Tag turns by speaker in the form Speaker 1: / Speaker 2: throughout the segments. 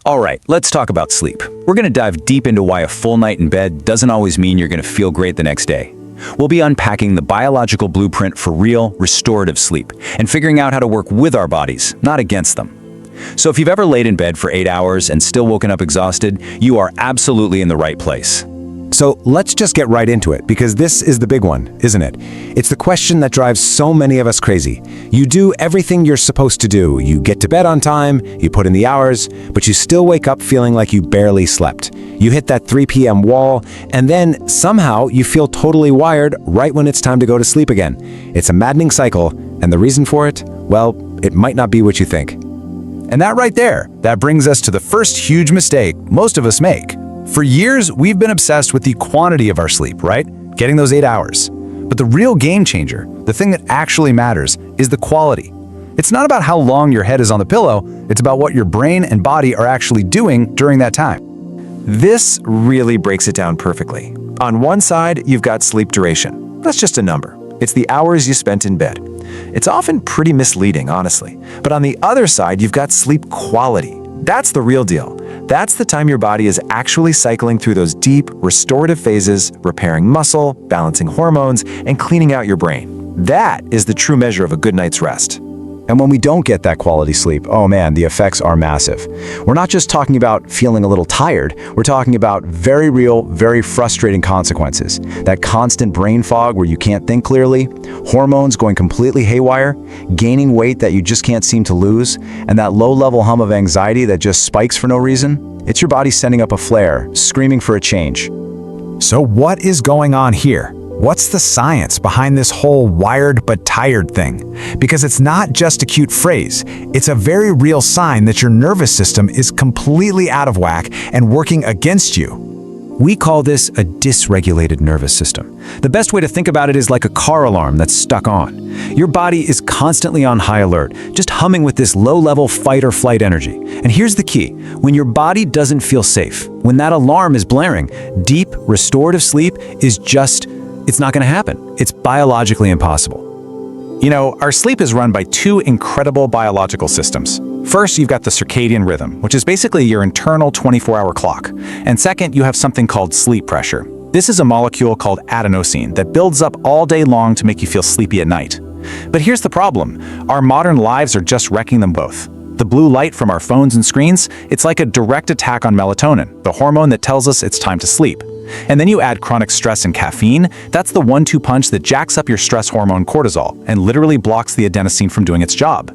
Speaker 1: All right, let's talk about sleep. We're going to dive deep into why a full night in bed doesn't always mean you're going to feel great the next day. We'll be unpacking the biological blueprint for real, restorative sleep and figuring out how to work with our bodies, not against them. So if you've ever laid in bed for 8 hours and still woken up exhausted, you are absolutely in the right place.
Speaker 2: So let's just get right into it, because this is the big one, isn't it? It's the question that drives so many of us crazy. You do everything you're supposed to do. You get to bed on time, you put in the hours, but you still wake up feeling like you barely slept. You hit that 3 p.m. wall, and then somehow you feel totally wired right when it's time to go to sleep again. It's a maddening cycle, and the reason for it? Well, it might not be what you think.
Speaker 3: And that right there, that brings us to the first huge mistake most of us make. For years, we've been obsessed with the quantity of our sleep, right? Getting those 8 hours. But the real game changer, the thing that actually matters, is the quality. It's not about how long your head is on the pillow, it's about what your brain and body are actually doing during that time.
Speaker 4: This really breaks it down perfectly. On one side, you've got sleep duration. That's just a number. It's the hours you spent in bed. It's often pretty misleading, honestly. But on the other side, you've got sleep quality. That's the real deal. That's the time your body is actually cycling through those deep, restorative phases, repairing muscle, balancing hormones, and cleaning out your brain. That is the true measure of a good night's rest.
Speaker 2: And when we don't get that quality sleep, oh man, the effects are massive. We're not just talking about feeling a little tired, we're talking about very real, very frustrating consequences. That constant brain fog where you can't think clearly, hormones going completely haywire, gaining weight that you just can't seem to lose, and that low-level hum of anxiety that just spikes for no reason. It's your body sending up a flare, screaming for a change.
Speaker 3: So what is going on here? What's the science behind this whole wired but tired thing? Because it's not just a cute phrase. It's a very real sign that your nervous system is completely out of whack and working against you.
Speaker 1: We call this a dysregulated nervous system. The best way to think about it is like a car alarm that's stuck on. Your body is constantly on high alert, just humming with this low-level fight or flight energy. And here's the key. When your body doesn't feel safe, when that alarm is blaring, deep, restorative sleep is it's not going to happen. It's biologically impossible.
Speaker 3: You know, our sleep is run by two incredible biological systems. First, you've got the circadian rhythm, which is basically your internal 24-hour clock. And second, you have something called sleep pressure. This is a molecule called adenosine that builds up all day long to make you feel sleepy at night. But here's the problem. Our modern lives are just wrecking them both. The blue light from our phones and screens, it's like a direct attack on melatonin, the hormone that tells us it's time to sleep. And then you add chronic stress and caffeine, that's the 1-2 punch that jacks up your stress hormone cortisol and literally blocks the adenosine from doing its job.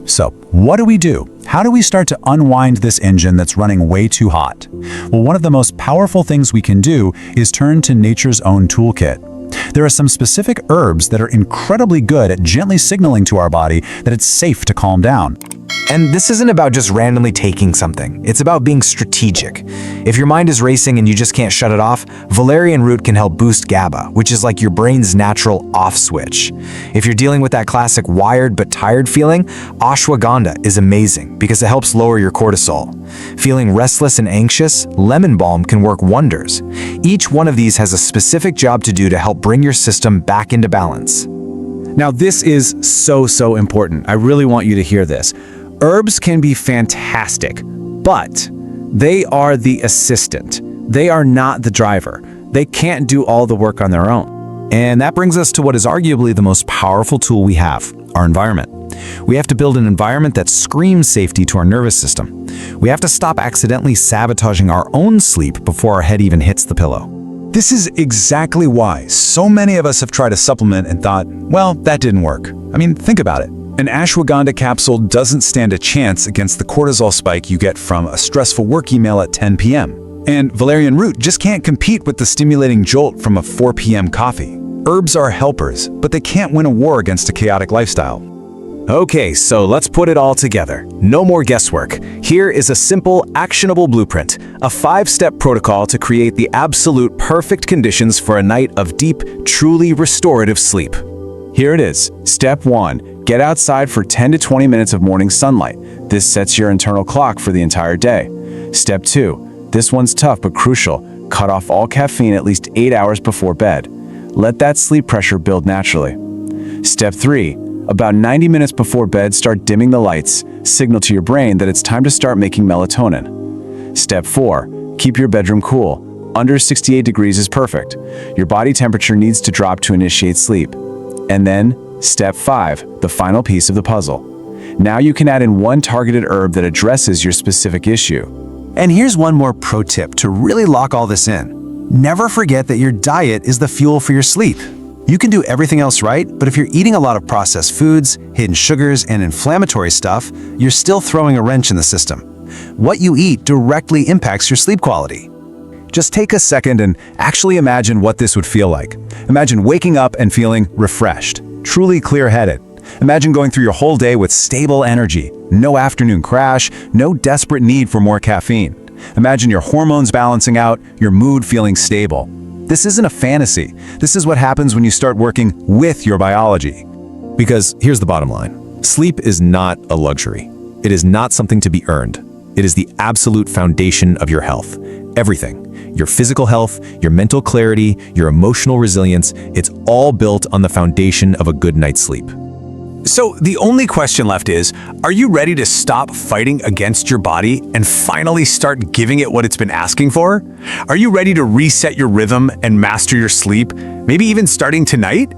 Speaker 5: So, what do we do? How do we start to unwind this engine that's running way too hot? Well, one of the most powerful things we can do is turn to nature's own toolkit. There are some specific herbs that are incredibly good at gently signaling to our body that it's safe to calm down.
Speaker 4: And this isn't about just randomly taking something. It's about being strategic. If your mind is racing and you just can't shut it off, valerian root can help boost GABA, which is like your brain's natural off switch. If you're dealing with that classic wired but tired feeling, ashwagandha is amazing because it helps lower your cortisol. Feeling restless and anxious, lemon balm can work wonders. Each one of these has a specific job to do to help bring your system back into balance.
Speaker 1: Now, this is so important. I really want you to hear this. Herbs can be fantastic, but they are the assistant. They are not the driver. They can't do all the work on their own.
Speaker 5: And that brings us to what is arguably the most powerful tool we have, our environment. We have to build an environment that screams safety to our nervous system. We have to stop accidentally sabotaging our own sleep before our head even hits the pillow. This is exactly why so many of us have tried a supplement and thought, well, that didn't work. I mean, think about it. An ashwagandha capsule doesn't stand a chance against the cortisol spike you get from a stressful work email at 10 p.m. And valerian root just can't compete with the stimulating jolt from a 4 p.m. coffee. Herbs are helpers, but they can't win a war against a chaotic lifestyle.
Speaker 1: Okay, so let's put it all together. No more guesswork. Here is a simple, actionable blueprint, a 5-step protocol to create the absolute perfect conditions for a night of deep, truly restorative sleep. Here it is. Step 1. Get outside for 10 to 20 minutes of morning sunlight. This sets your internal clock for the entire day. Step 2. This one's tough but crucial. Cut off all caffeine at least 8 hours before bed. Let that sleep pressure build naturally. Step 3. About 90 minutes before bed, start dimming the lights, signal to your brain that it's time to start making melatonin. Step 4. Keep your bedroom cool. Under 68 degrees is perfect. Your body temperature needs to drop to initiate sleep. And then, step 5, the final piece of the puzzle. Now you can add in one targeted herb that addresses your specific issue.
Speaker 5: And here's one more pro tip to really lock all this in. Never forget that your diet is the fuel for your sleep. You can do everything else right, but if you're eating a lot of processed foods, hidden sugars, and inflammatory stuff, you're still throwing a wrench in the system. What you eat directly impacts your sleep quality.
Speaker 2: Just take a second and actually imagine what this would feel like. Imagine waking up and feeling refreshed, truly clear-headed. Imagine going through your whole day with stable energy, no afternoon crash, no desperate need for more caffeine. Imagine your hormones balancing out, your mood feeling stable. This isn't a fantasy. This is what happens when you start working with your biology.
Speaker 5: Because here's the bottom line. Sleep is not a luxury. It is not something to be earned. It is the absolute foundation of your health. Everything. Your physical health, your mental clarity, your emotional resilience, it's all built on the foundation of a good night's sleep.
Speaker 3: So the only question left is, are you ready to stop fighting against your body and finally start giving it what it's been asking for? Are you ready to reset your rhythm and master your sleep, maybe even starting tonight?